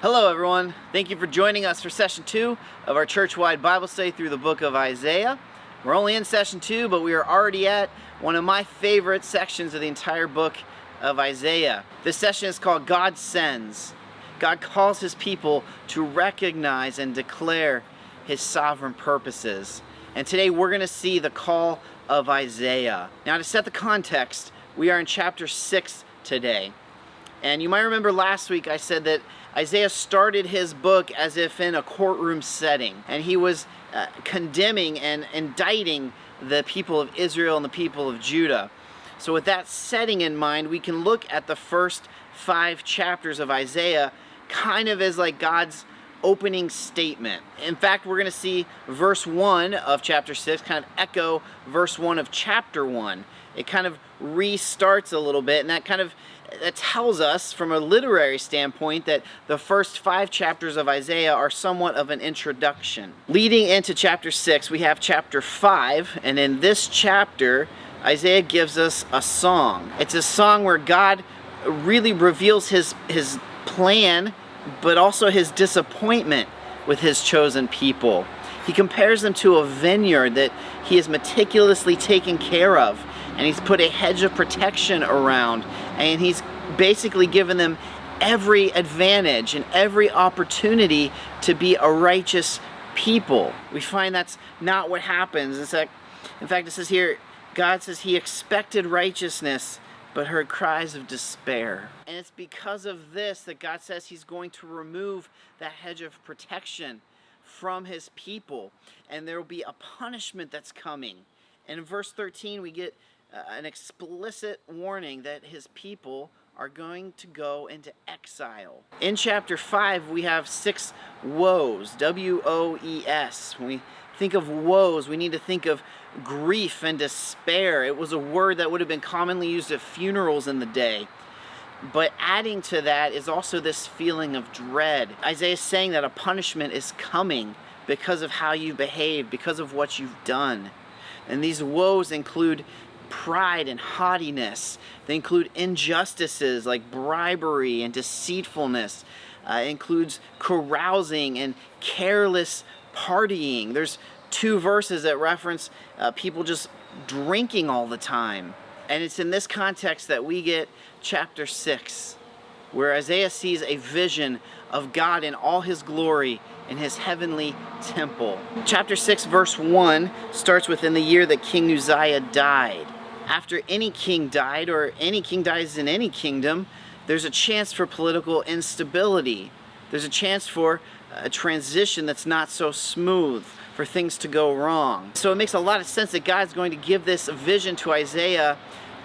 Hello everyone, thank you for joining us for session 2 of our church-wide Bible study through the book of Isaiah. We're only in session 2, but we are already at one of my favorite sections of the entire book of Isaiah. This session is called God Sends. God calls His people to recognize and declare His sovereign purposes. And today we're going to see the call of Isaiah. Now, to set the context, we are in chapter 6 today. And you might remember last week I said that Isaiah started his book as if in a courtroom setting, and he was condemning and indicting the people of Israel and the people of Judah. So with that setting in mind, we can look at the first 5 chapters of Isaiah kind of as like God's opening statement. In fact, we're going to see verse 1 of chapter 6 kind of echo verse 1 of chapter 1. It kind of restarts a little bit, and that tells us from a literary standpoint that the first 5 chapters of Isaiah are somewhat of an introduction. Leading into chapter 6, we have chapter 5, and in this chapter, Isaiah gives us a song. It's a song where God really reveals his plan, but also his disappointment with his chosen people. He compares them to a vineyard that he has meticulously taken care of, and he's put a hedge of protection around, and he's basically given them every advantage and every opportunity to be a righteous people. We find that's not what happens. In fact, it says here, God says he expected righteousness, but heard cries of despair. And it's because of this that God says he's going to remove that hedge of protection from his people, and there will be a punishment that's coming. And in verse 13, we get an explicit warning that his people are going to go into exile. In chapter 5, we have 6 woes, W-O-E-S. When we think of woes, we need to think of grief and despair. It was a word that would have been commonly used at funerals in the day. But adding to that is also this feeling of dread. Isaiah is saying that a punishment is coming because of how you behave, because of what you've done. And these woes include pride and haughtiness. They include injustices like bribery and deceitfulness. It includes carousing and careless partying. There's 2 verses that reference people just drinking all the time. And it's in this context that we get chapter 6, where Isaiah sees a vision of God in all his glory in his heavenly temple. Chapter 6 verse 1 starts within the year that King Uzziah died. After any king died, or any king dies in any kingdom, there's a chance for political instability. There's a chance for a transition that's not so smooth, for things to go wrong. So it makes a lot of sense that God's going to give this vision to Isaiah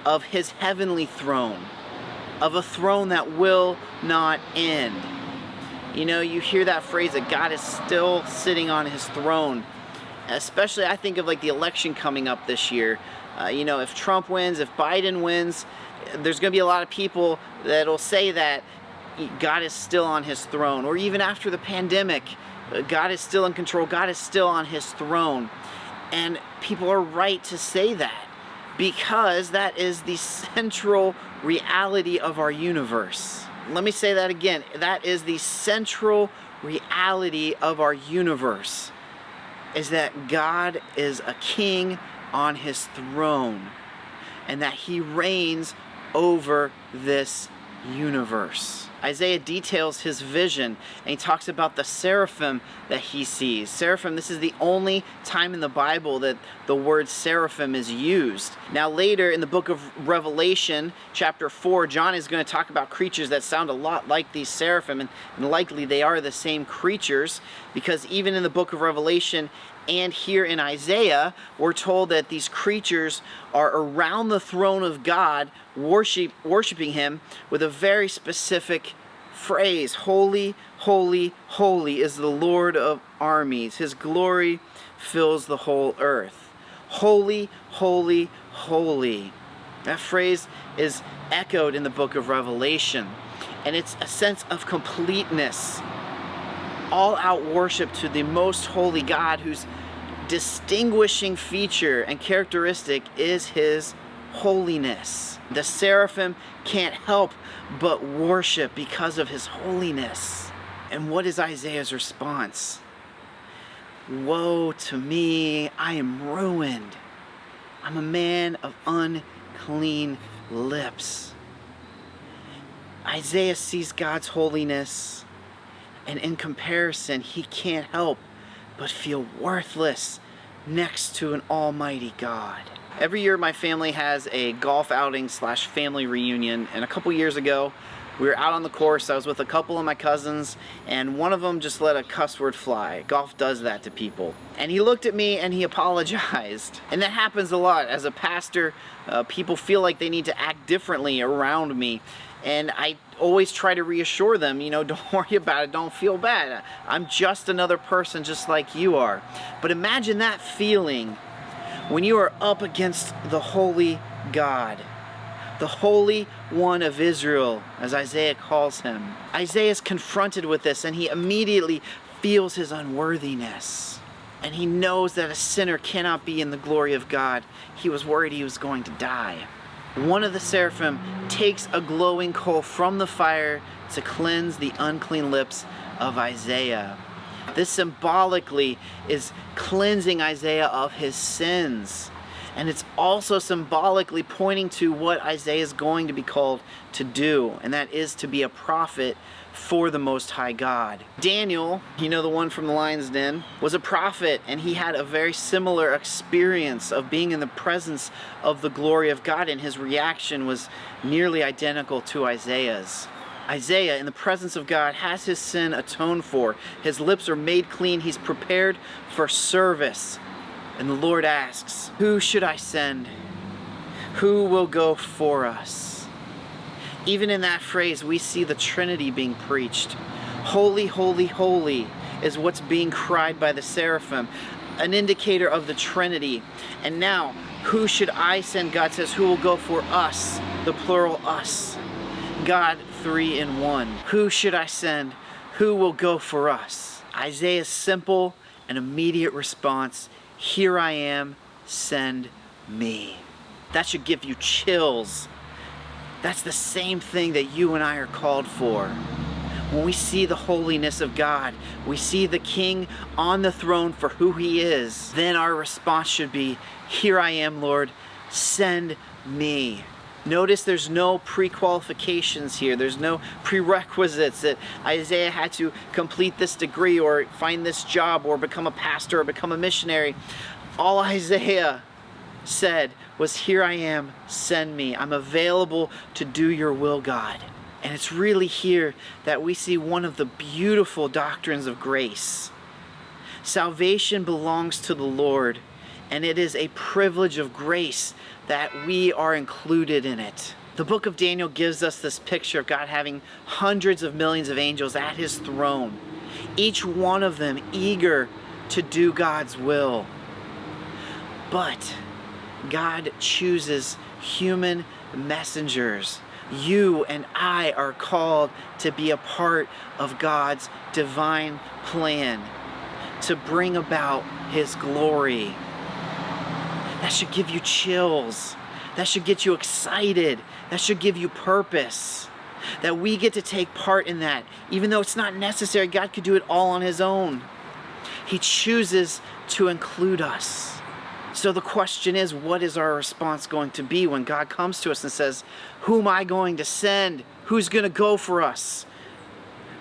of his heavenly throne, of a throne that will not end. You know, you hear that phrase that God is still sitting on his throne. Especially, I think of like the election coming up this year. If Trump wins, if Biden wins, there's going to be a lot of people that'll say that God is still on his throne. Or even after the pandemic, God is still in control. God is still on his throne. And people are right to say that, because that is the central reality of our universe. Let me say that again. That is the central reality of our universe, is that God is a king on his throne, and that he reigns over this universe. Isaiah details his vision, and he talks about the seraphim that he sees. Seraphim, this is the only time in the Bible that the word seraphim is used. Now later in the book of Revelation, chapter 4, John is going to talk about creatures that sound a lot like these seraphim, and likely they are the same creatures, because even in the book of Revelation and here in Isaiah, we're told that these creatures are around the throne of God, worshiping him with a very specific phrase. Holy, holy, holy is the Lord of armies. His glory fills the whole earth. Holy, holy, holy. That phrase is echoed in the book of Revelation, and it's a sense of completeness. All-out worship to the most holy God, whose distinguishing feature and characteristic is his holiness. The seraphim can't help but worship because of his holiness. And what is Isaiah's response? Woe to me, I am ruined. I'm a man of unclean lips. Isaiah sees God's holiness, and in comparison, he can't help but feel worthless next to an almighty God. Every year my family has a golf outing / family reunion, and a couple years ago we were out on the course. I was with a couple of my cousins, and one of them just let a cuss word fly. Golf does that to people. And he looked at me and he apologized. And that happens a lot. As a pastor, people feel like they need to act differently around me. And I always try to reassure them, don't worry about it, don't feel bad. I'm just another person just like you are. But imagine that feeling when you are up against the holy God, the Holy One of Israel, as Isaiah calls him. Isaiah is confronted with this, and he immediately feels his unworthiness. And he knows that a sinner cannot be in the glory of God. He was worried he was going to die. One of the seraphim takes a glowing coal from the fire to cleanse the unclean lips of Isaiah. This symbolically is cleansing Isaiah of his sins. And it's also symbolically pointing to what Isaiah is going to be called to do, and that is to be a prophet for the Most High God. Daniel, the one from the lion's den, was a prophet, and he had a very similar experience of being in the presence of the glory of God, and his reaction was nearly identical to Isaiah's. Isaiah, in the presence of God, has his sin atoned for. His lips are made clean. He's prepared for service. And the Lord asks, who should I send? Who will go for us? Even in that phrase, we see the Trinity being preached. Holy, holy, holy is what's being cried by the seraphim, an indicator of the Trinity. And now, who should I send? God says, who will go for us? The plural us. God, 3 in 1. Who should I send? Who will go for us? Isaiah's simple and immediate response, here I am, send me. That should give you chills. That's the same thing that you and I are called for. When we see the holiness of God, we see the King on the throne for who he is, then our response should be, here I am, Lord, send me. Notice there's no pre-qualifications here. There's no prerequisites that Isaiah had to complete this degree or find this job or become a pastor or become a missionary. All Isaiah said was, here I am, send me. I'm available to do your will, God. And it's really here that we see one of the beautiful doctrines of grace. Salvation belongs to the Lord, and it is a privilege of grace that we are included in it. The book of Daniel gives us this picture of God having hundreds of millions of angels at his throne, each one of them eager to do God's will. But God chooses human messengers. You and I are called to be a part of God's divine plan to bring about his glory. That should give you chills. That should get you excited. That should give you purpose. That we get to take part in that. Even though it's not necessary, God could do it all on his own. He chooses to include us. So the question is, what is our response going to be when God comes to us and says, who am I going to send? Who's going to go for us?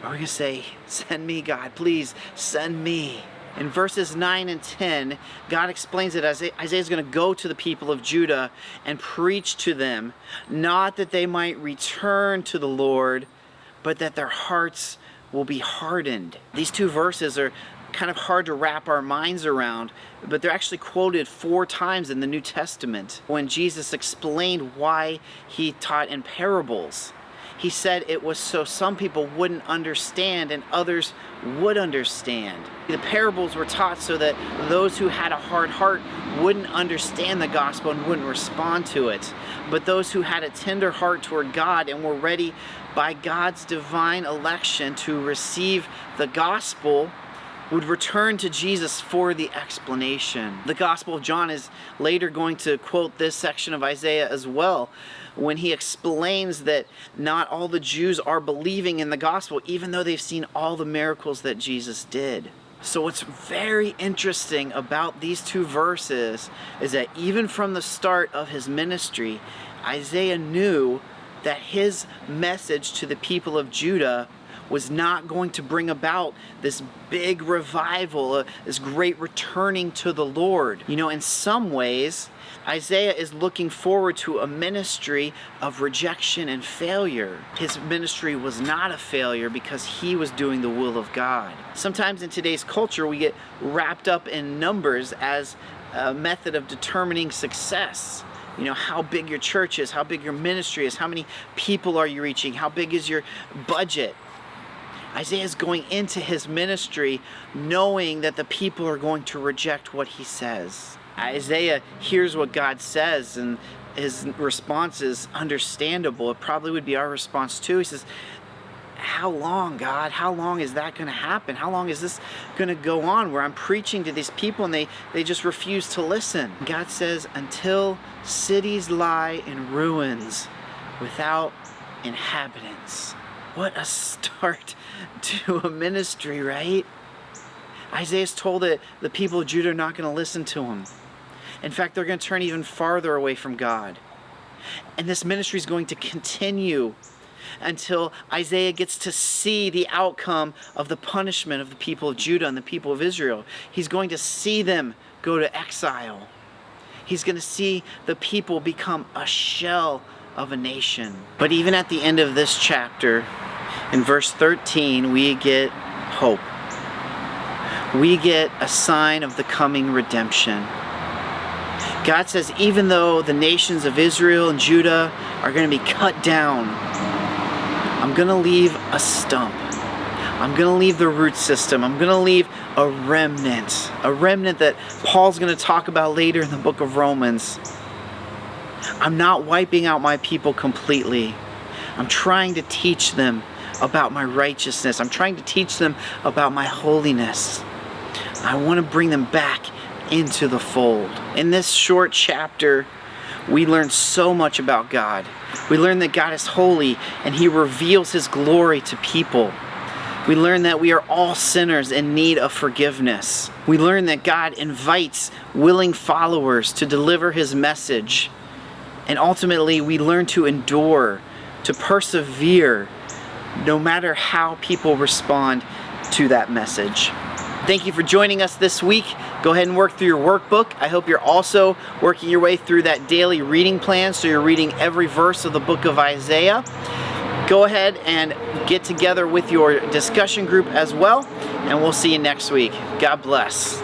Are we going to say, send me, God, please send me? In verses 9 and 10, God explains that Isaiah is going to go to the people of Judah and preach to them, not that they might return to the Lord, but that their hearts will be hardened. These two verses are kind of hard to wrap our minds around, but they're actually quoted 4 times in the New Testament when Jesus explained why he taught in parables. He said it was so some people wouldn't understand and others would understand. The parables were taught so that those who had a hard heart wouldn't understand the gospel and wouldn't respond to it. But those who had a tender heart toward God and were ready by God's divine election to receive the gospel would return to Jesus for the explanation. The Gospel of John is later going to quote this section of Isaiah as well, when he explains that not all the Jews are believing in the gospel, even though they've seen all the miracles that Jesus did. So what's very interesting about these two verses is that even from the start of his ministry, Isaiah knew that his message to the people of Judah was not going to bring about this big revival, this great returning to the Lord. You know, in some ways, Isaiah is looking forward to a ministry of rejection and failure. His ministry was not a failure because he was doing the will of God. Sometimes in today's culture, we get wrapped up in numbers as a method of determining success. You know, how big your church is, how big your ministry is, how many people are you reaching, how big is your budget. Isaiah is going into his ministry knowing that the people are going to reject what he says. Isaiah hears what God says, and his response is understandable. It probably would be our response too. He says, how long, God? How long is that going to happen? How long is this going to go on where I'm preaching to these people and they just refuse to listen? God says, until cities lie in ruins without inhabitants. What a start to a ministry, right? Isaiah's told that the people of Judah are not going to listen to him. In fact, they're going to turn even farther away from God. And this ministry is going to continue until Isaiah gets to see the outcome of the punishment of the people of Judah and the people of Israel. He's going to see them go to exile. He's going to see the people become a shell of a nation. But even at the end of this chapter, in verse 13, we get hope. We get a sign of the coming redemption. God says, even though the nations of Israel and Judah are going to be cut down, I'm going to leave a stump. I'm going to leave the root system. I'm going to leave a remnant that Paul's going to talk about later in the book of Romans. I'm not wiping out my people completely. I'm trying to teach them about my righteousness. I'm trying to teach them about my holiness. I want to bring them back into the fold. In this short chapter, we learn so much about God. We learn that God is holy and He reveals His glory to people. We learn that we are all sinners in need of forgiveness. We learn that God invites willing followers to deliver His message. And ultimately, we learn to endure, to persevere, no matter how people respond to that message. Thank you for joining us this week. Go ahead and work through your workbook. I hope you're also working your way through that daily reading plan, so you're reading every verse of the book of Isaiah. Go ahead and get together with your discussion group as well, and we'll see you next week. God bless.